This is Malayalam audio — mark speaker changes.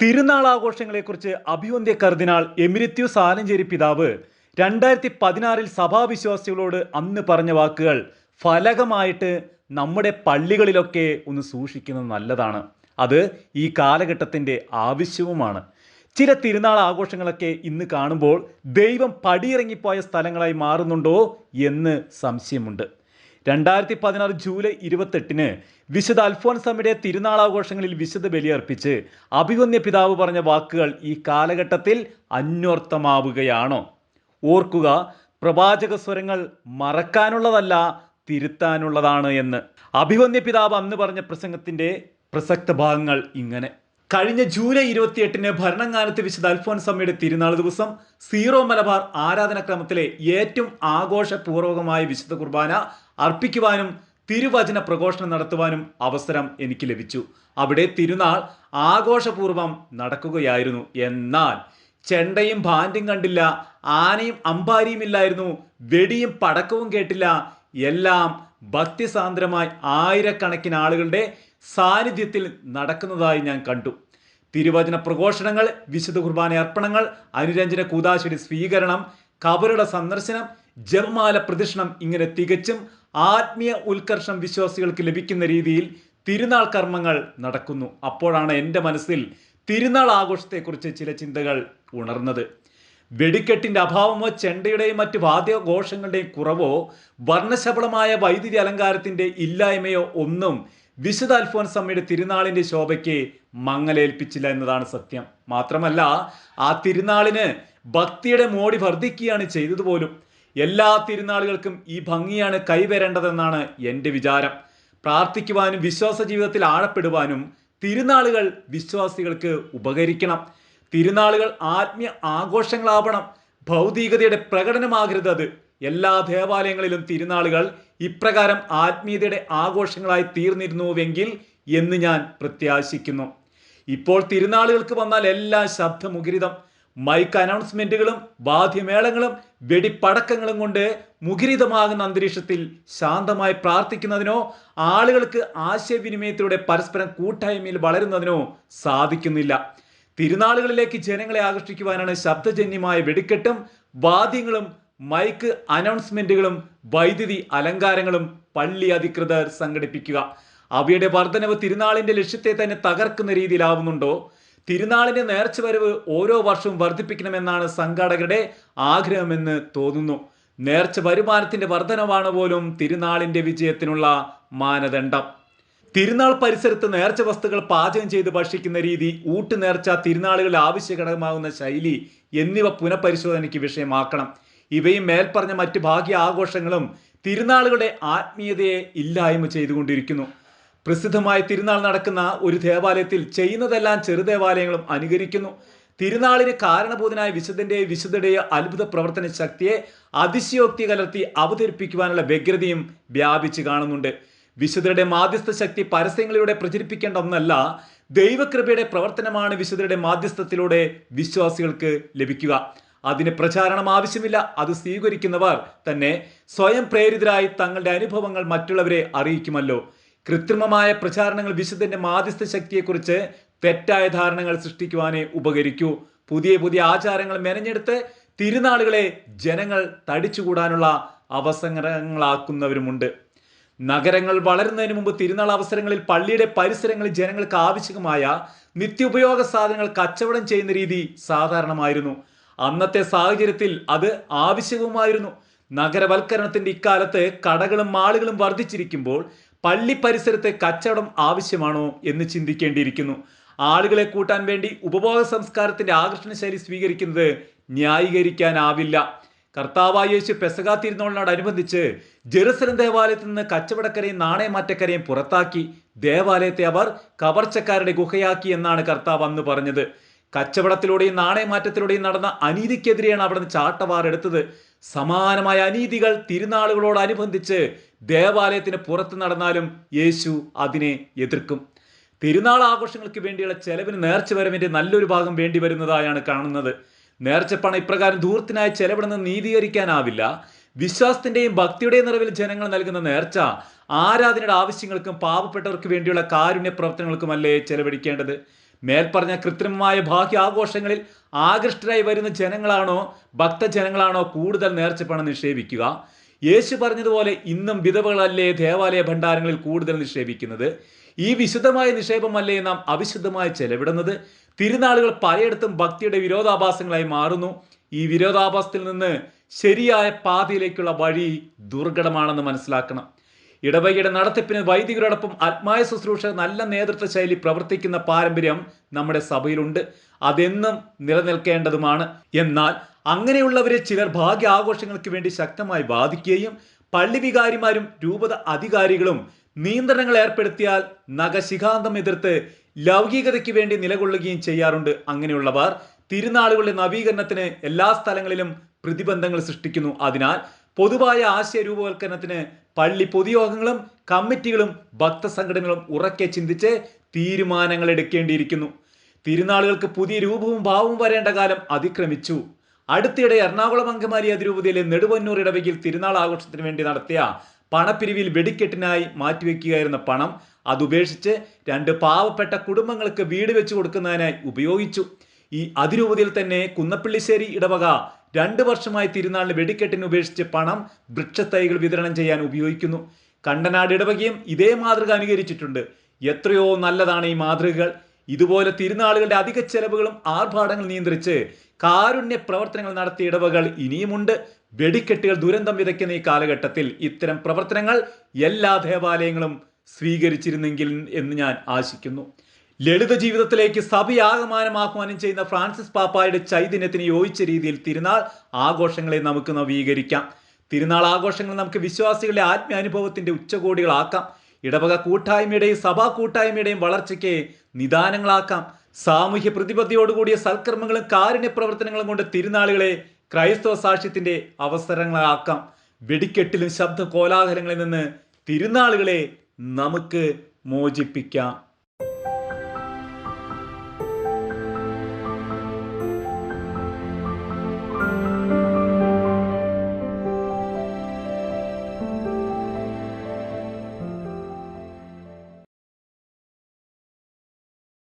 Speaker 1: തിരുനാൾ ആഘോഷങ്ങളെക്കുറിച്ച് അഭിവന്ദ്യ കർദിനാൾ എമിരിത്യൂസ് ആലഞ്ചേരി പിതാവ് 2016 സഭാവിശ്വാസികളോട് അന്ന് പറഞ്ഞ വാക്കുകൾ ഫലകമായിട്ട് നമ്മുടെ പള്ളികളിലൊക്കെ ഒന്ന് സൂക്ഷിക്കുന്നത് നല്ലതാണ്. അത് ഈ കാലഘട്ടത്തിൻ്റെ ആവശ്യവുമാണ്. ചില തിരുനാൾ ആഘോഷങ്ങളൊക്കെ ഇന്ന് കാണുമ്പോൾ ദൈവം പടിയിറങ്ങിപ്പോയ സ്ഥലങ്ങളായി മാറുന്നുണ്ടോ എന്ന് സംശയമുണ്ട്. 2016 ജൂലൈ 28 വിശുദ്ധ അൽഫോൻസാമ്മയുടെ തിരുനാളാഘോഷങ്ങളിൽ വിശുദ്ധ ബലിയർപ്പിച്ച് അഭിവന്ദ്യ പിതാവ് പറഞ്ഞ വാക്കുകൾ ഈ കാലഘട്ടത്തിൽ അന്വർത്ഥമാവുകയാണോ? ഓർക്കുക, പ്രവാചക സ്വരങ്ങൾ മറക്കാനുള്ളതല്ല, തിരുത്താനുള്ളതാണ് എന്ന്. അഭിവന്ദ്യ പിതാവ് അന്ന് പറഞ്ഞ പ്രസംഗത്തിൻ്റെ പ്രസക്ത ഭാഗങ്ങൾ ഇങ്ങനെ: കഴിഞ്ഞ ജൂലൈ 28 ഭരണങ്ങാനത്ത് വിശുദ്ധ അൽഫോൻസാമ്മയുടെ തിരുനാൾ ദിവസം സീറോ മലബാർ ആരാധനാക്രമത്തിലെ ഏറ്റവും ആഘോഷപൂർവകമായ വിശുദ്ധ കുർബാന അർപ്പിക്കുവാനും തിരുവചന പ്രഘോഷണം നടത്തുവാനും അവസരം എനിക്ക് ലഭിച്ചു. അവിടെ തിരുനാൾ ആഘോഷപൂർവം നടക്കുകയായിരുന്നു. എന്നാൽ ചെണ്ടയും ഭാൻഡും കണ്ടില്ല, ആനയും അമ്പാരിയും ഇല്ലായിരുന്നു, വെടിയും പടക്കവും കേട്ടില്ല. എല്ലാം ഭക്തിസാന്ദ്രമായി ആയിരക്കണക്കിന് ആളുകളുടെ സാന്നിധ്യത്തിൽ നടക്കുന്നതായി ഞാൻ കണ്ടു. തിരുവചന പ്രഘോഷണങ്ങൾ, വിശുദ്ധ കുർബാന അർപ്പണങ്ങൾ, അനുരഞ്ജന കൂദാശയുടെ സ്വീകരണം, ഖബറുടെ സന്ദർശനം, ജപമാല പ്രദക്ഷിണം, ഇങ്ങനെ തികച്ചും ആത്മീയ ഉത്കർഷം വിശ്വാസികൾക്ക് ലഭിക്കുന്ന രീതിയിൽ തിരുനാൾ കർമ്മങ്ങൾ നടക്കുന്നു. അപ്പോഴാണ് എൻ്റെ മനസ്സിൽ തിരുനാൾ ആഘോഷത്തെക്കുറിച്ച് ചില ചിന്തകൾ ഉണർന്നത്. വെടിക്കെട്ടിൻ്റെ അഭാവമോ ചെണ്ടയുടെയും മറ്റ് വാദ്യഘോഷങ്ങളുടെയും കുറവോ വർണ്ണശബളമായ വൈദ്യുതി അലങ്കാരത്തിൻ്റെ ഇല്ലായ്മയോ ഒന്നും വിശുദ്ധ അൽഫോൻസാമ്മയുടെ തിരുനാളിൻ്റെ ശോഭയ്ക്ക് മങ്ങലേൽപ്പിച്ചില്ല എന്നതാണ് സത്യം. മാത്രമല്ല, ആ തിരുനാളിന് ഭക്തിയുടെ മോടി വർദ്ധിക്കുകയാണ് ചെയ്തതുപോലും. എല്ലാ തിരുനാളുകൾക്കും ഈ ഭംഗിയാണ് കൈവരേണ്ടതെന്നാണ് എൻ്റെ വിചാരം. പ്രാർത്ഥിക്കുവാനും വിശ്വാസ ജീവിതത്തിൽ ആഴപ്പെടുവാനും തിരുനാളുകൾ വിശ്വാസികൾക്ക് ഉപകരിക്കണം. തിരുനാളുകൾ ആത്മീയ ആഘോഷങ്ങളാവണം, ഭൗതികതയുടെ പ്രകടനമാകരുത് അത്. എല്ലാ ദേവാലയങ്ങളിലും തിരുനാളുകൾ ഇപ്രകാരം ആത്മീയതയുടെ ആഘോഷങ്ങളായി തീർന്നിരുന്നുവെങ്കിൽ എന്ന് ഞാൻ പ്രത്യാശിക്കുന്നു. ഇപ്പോൾ തിരുനാളുകൾക്ക് വന്നാൽ എല്ലാം ശബ്ദമുഖരിതം, മൈക്ക് അനൗൺസ്മെന്റുകളും വാദ്യമേളങ്ങളും വെടിപ്പടക്കങ്ങളും കൊണ്ട് മുഖരിതമാകുന്ന അന്തരീക്ഷത്തിൽ ശാന്തമായി പ്രാർത്ഥിക്കുന്നതിനോ ആളുകൾക്ക് ആശയവിനിമയത്തിലൂടെ പരസ്പരം കൂട്ടായ്മയിൽ വളരുന്നതിനോ സാധിക്കുന്നില്ല. തിരുനാളുകളിലേക്ക് ജനങ്ങളെ ആകർഷിക്കുവാനാണ് ശബ്ദജന്യമായ വെടിക്കെട്ടും വാദ്യങ്ങളും മൈക്ക് അനൗൺസ്മെന്റുകളും വൈദ്യുതി അലങ്കാരങ്ങളും പള്ളി അധികൃതർ സംഘടിപ്പിക്കുക. അവയുടെ വർധനവ് തിരുനാളിന്റെ ലക്ഷ്യത്തെ തന്നെ തകർക്കുന്ന രീതിയിലാവുന്നുണ്ടോ? തിരുനാളിന്റെ നേർച്ചവരവ് ഓരോ വർഷവും വർദ്ധിപ്പിക്കണമെന്നാണ് സംഘാടകരുടെ ആഗ്രഹമെന്ന് തോന്നുന്നു. നേർച്ച വരുമാനത്തിന്റെ വർധനവാണ് പോലും തിരുനാളിന്റെ വിജയത്തിനുള്ള മാനദണ്ഡം. തിരുനാൾ പരിസരത്ത് നേർച്ച വസ്തുക്കൾ പാചകം ചെയ്ത് ഭക്ഷിക്കുന്ന രീതി, ഊട്ടുനേർച്ച, തിരുനാളുകളിൽ ആവശ്യ ഘടകമാകുന്ന ശൈലി എന്നിവ പുനഃപരിശോധനയ്ക്ക് വിഷയമാക്കണം. ഇവയും മേൽപ്പറഞ്ഞ മറ്റ് ഭാഗ്യ ആഘോഷങ്ങളും തിരുനാളുകളുടെ ആത്മീയതയെ ഇല്ലായ്മ ചെയ്തുകൊണ്ടിരിക്കുന്നു. പ്രസിദ്ധമായ തിരുനാൾ നടക്കുന്ന ഒരു ദേവാലയത്തിൽ ചെയ്യുന്നതെല്ലാം ചെറുദേവാലയങ്ങളും അനുകരിക്കുന്നു. തിരുനാളിന് കാരണഭൂതനായ വിശുദ്ധന്റെയോ വിശുദ്ധയുടെയോ അത്ഭുത പ്രവർത്തന ശക്തിയെ അതിശയോക്തി കലർത്തി അവതരിപ്പിക്കുവാനുള്ള വ്യഗ്രതയും വ്യാപിച്ചു കാണുന്നുണ്ട്. വിശുദ്ധരുടെ മാധ്യസ്ഥ ശക്തി പരസ്യങ്ങളിലൂടെ പ്രചരിപ്പിക്കേണ്ട ഒന്നല്ല, ദൈവകൃപയുടെ പ്രവർത്തനമാണ് വിശുദ്ധരുടെ മാധ്യസ്ഥത്തിലൂടെ വിശ്വാസികൾക്ക് ലഭിക്കുക. അതിന് പ്രചാരണം ആവശ്യമില്ല. അത് സ്വീകരിക്കുന്നവർ തന്നെ സ്വയം പ്രേരിതരായി തങ്ങളുടെ അനുഭവങ്ങൾ മറ്റുള്ളവരെ അറിയിക്കുമല്ലോ. കൃത്രിമമായ പ്രചാരണങ്ങൾ വിശുദ്ധന്റെ മാധ്യസ്ഥ ശക്തിയെക്കുറിച്ച് തെറ്റായ ധാരണകൾ സൃഷ്ടിക്കുവാനേ ഉപകരിക്കൂ. പുതിയ പുതിയ ആചാരങ്ങൾ മെനഞ്ഞെടുത്ത് തിരുനാളുകളെ ജനങ്ങൾ തടിച്ചുകൂടാനുള്ള അവസരങ്ങളാക്കുന്നവരുമുണ്ട്. നഗരങ്ങൾ വളരുന്നതിന് മുമ്പ് തിരുനാൾ അവസരങ്ങളിൽ പള്ളിയുടെ പരിസരങ്ങളിൽ ജനങ്ങൾക്ക് ആവശ്യമായ നിത്യോപയോഗ സാധനങ്ങൾ കച്ചവടം ചെയ്യുന്ന രീതി സാധാരണമായിരുന്നു. അന്നത്തെ സാഹചര്യത്തിൽ അത് ആവശ്യവുമായിരുന്നു. നഗരവൽക്കരണത്തിന്റെ ഇക്കാലത്ത് കടകളും മാളുകളും വർദ്ധിച്ചിരിക്കുമ്പോൾ പള്ളി പരിസരത്തെ കച്ചവടം ആവശ്യമാണോ എന്ന് ചിന്തിക്കേണ്ടിയിരിക്കുന്നു. ആളുകളെ കൂട്ടാൻ വേണ്ടി ഉപഭോഗ സംസ്കാരത്തിന്റെ ആകർഷണ ശൈലി സ്വീകരിക്കുന്നത് ന്യായീകരിക്കാനാവില്ല. കർത്താവായ യേശു പെസഹ തിരുനാളിനോടനുബന്ധിച്ച് ജെറുസലേം ദേവാലയത്തിൽ നിന്ന് കച്ചവടക്കാരെയും നാണയമാറ്റക്കാരെയും പുറത്താക്കി. ദേവാലയത്തെ അവർ കവർച്ചക്കാരുടെ ഗുഹയാക്കി എന്നാണ് കർത്താവ് അന്ന് പറഞ്ഞത്. കച്ചവടത്തിലൂടെയും നാണയമാറ്റത്തിലൂടെയും നടന്ന അനീതിക്കെതിരെയാണ് അവിടുന്ന് ചാട്ടവാറെടുത്തത്. സമാനമായ അനീതികൾ തിരുനാളുകളോടനുബന്ധിച്ച് ദേവാലയത്തിന് പുറത്ത് നടന്നാലും യേശു അതിനെ എതിർക്കും. തിരുനാൾ ആഘോഷങ്ങൾക്ക് വേണ്ടിയുള്ള ചെലവിന് നേർച്ചവരവിന്റെ നല്ലൊരു ഭാഗം വേണ്ടി വരുന്നതായാണ് കാണുന്നത്. നേർച്ചപ്പണം ഇപ്രകാരം ധൂർത്തിനായി ചെലവിടുന്നത് നീതീകരിക്കാനാവില്ല. വിശ്വാസത്തിന്റെയും ഭക്തിയുടെയും നിറവിൽ ജനങ്ങൾ നൽകുന്ന നേർച്ച ആരാധനയുടെ ആവശ്യങ്ങൾക്കും പാവപ്പെട്ടവർക്ക് വേണ്ടിയുള്ള കാരുണ്യ പ്രവർത്തനങ്ങൾക്കുമല്ലേ ചെലവഴിക്കേണ്ടത്. മേൽപ്പറഞ്ഞ കൃത്രിമമായ ബാഹ്യ ആഘോഷങ്ങളിൽ ആകൃഷ്ടരായി വരുന്ന ജനങ്ങളാണോ ഭക്തജനങ്ങളാണോ കൂടുതൽ നേർച്ചപ്പണം നിക്ഷേപിക്കുക? യേശു പറഞ്ഞതുപോലെ ഇന്നും വിധവകളല്ലേ ദേവാലയ ഭണ്ഡാരങ്ങളിൽ കൂടുതൽ നിക്ഷേപിക്കുന്നത്? ഈ വിശുദ്ധമായ നിക്ഷേപമല്ലേ നാം അവിശുദ്ധമായി ചെലവിടുന്നത്? തിരുനാളുകൾ പലയിടത്തും ഭക്തിയുടെ വിരോധാഭാസങ്ങളായി മാറുന്നു. ഈ വിരോധാഭാസത്തിൽ നിന്ന് ശരിയായ പാതയിലേക്കുള്ള വഴി ദുർഘടമാണെന്ന് മനസ്സിലാക്കണം. ഇടവകയുടെ നടത്തിപ്പിന് വൈദികരോടൊപ്പം ആത്മായ ശുശ്രൂഷ നല്ല നേതൃത്വ ശൈലി പ്രവർത്തിക്കുന്ന പാരമ്പര്യം നമ്മുടെ സഭയിലുണ്ട്. അതെന്നും നിലനിൽക്കേണ്ടതുമാണ്. എന്നാൽ അങ്ങനെയുള്ളവരെ ചിലർ ഭാഗ്യ ആഘോഷങ്ങൾക്ക് വേണ്ടി ശക്തമായി ബാധിക്കുകയും പള്ളി വികാരിമാരും രൂപത അധികാരികളും നിയന്ത്രണങ്ങൾ ഏർപ്പെടുത്തിയാൽ നഖശിഖാന്തം എതിർത്ത് ലൗകികതയ്ക്ക് വേണ്ടി നിലകൊള്ളുകയും ചെയ്യാറുണ്ട്. അങ്ങനെയുള്ളവർ തിരുനാളുകളുടെ നവീകരണത്തിന് എല്ലാ സ്ഥലങ്ങളിലും പ്രതിബന്ധങ്ങൾ സൃഷ്ടിക്കുന്നു. അതിനാൽ പൊതുവായ ആശയ രൂപവൽക്കരണത്തിന് പള്ളി പൊതുയോഗങ്ങളും കമ്മിറ്റികളും ഭക്തസംഘടനകളും ഉറക്കെ ചിന്തിച്ച് തീരുമാനങ്ങൾ എടുക്കേണ്ടിയിരിക്കുന്നു. തിരുനാളുകൾക്ക് പുതിയ രൂപവും ഭാവവും വരേണ്ട കാലം അതിക്രമിച്ചു. അടുത്തിടെ എറണാകുളം അങ്കമാലി അതിരൂപതയിലെ നെടുവന്നൂർ ഇടവകയിൽ തിരുനാൾ ആഘോഷത്തിന് വേണ്ടി നടത്തിയ പണപ്പിരിവിൽ വെടിക്കെട്ടിനായി മാറ്റിവെക്കുകയായിരുന്ന പണം അതുപേക്ഷിച്ച് 2 പാവപ്പെട്ട കുടുംബങ്ങൾക്ക് വീട് വെച്ച് കൊടുക്കുന്നതിനായി ഉപയോഗിച്ചു. ഈ അതിരൂപതയിൽ തന്നെ കുന്നപ്പള്ളിശ്ശേരി ഇടവക 2 വർഷമായി തിരുനാളിന് വെടിക്കെട്ടിന് ഉപേക്ഷിച്ച് പണം വൃക്ഷത്തൈകൾ വിതരണം ചെയ്യാൻ ഉപയോഗിക്കുന്നു. കണ്ടനാട് ഇടവകയും ഇതേ മാതൃക അനുകരിച്ചിട്ടുണ്ട്. എത്രയോ നല്ലതാണ് ഈ മാതൃകകൾ. ഇതുപോലെ തിരുനാളുകളുടെ അധിക ചെലവുകളും ആർഭാടങ്ങൾ നിയന്ത്രിച്ച് കാരുണ്യ പ്രവർത്തനങ്ങൾ നടത്തിയ ഇടവകൾ ഇനിയുമുണ്ട്. വെടിക്കെട്ടുകൾ ദുരന്തം വിതയ്ക്കുന്ന ഈ കാലഘട്ടത്തിൽ ഇത്തരം പ്രവർത്തനങ്ങൾ എല്ലാ ദേവാലയങ്ങളും സ്വീകരിച്ചിരുന്നെങ്കിൽ എന്ന് ഞാൻ ആശിക്കുന്നു. ലളിത ജീവിതത്തിലേക്ക് സഭയാകമാനം ആഹ്വാനം ചെയ്യുന്ന ഫ്രാൻസിസ് പാപ്പായുടെ ചൈതന്യത്തിന് യോജിച്ച രീതിയിൽ തിരുനാൾ ആഘോഷങ്ങളെ നമുക്ക് നവീകരിക്കാം. തിരുനാൾ ആഘോഷങ്ങൾ നമുക്ക് വിശ്വാസികളുടെ ആത്മീയാനുഭവത്തിന്റെ ഉച്ചകോടികളാക്കാം. ഇടവക കൂട്ടായ്മയുടെയും സഭാ കൂട്ടായ്മയുടെയും വളർച്ചയ്ക്ക് നിദാനങ്ങളാക്കാം. സാമൂഹ്യ പ്രതിബദ്ധതയോടുകൂടിയ സൽക്കർമ്മങ്ങളും കാരുണ്യ പ്രവർത്തനങ്ങളും കൊണ്ട് തിരുനാളുകളെ ക്രൈസ്തവ സാക്ഷ്യത്തിന്റെ അവസരങ്ങളാക്കാം. വെടിക്കെട്ടിലും ശബ്ദ കോലാഹലങ്ങളിൽ നിന്ന് തിരുനാളുകളെ നമുക്ക് മോചിപ്പിക്കാം.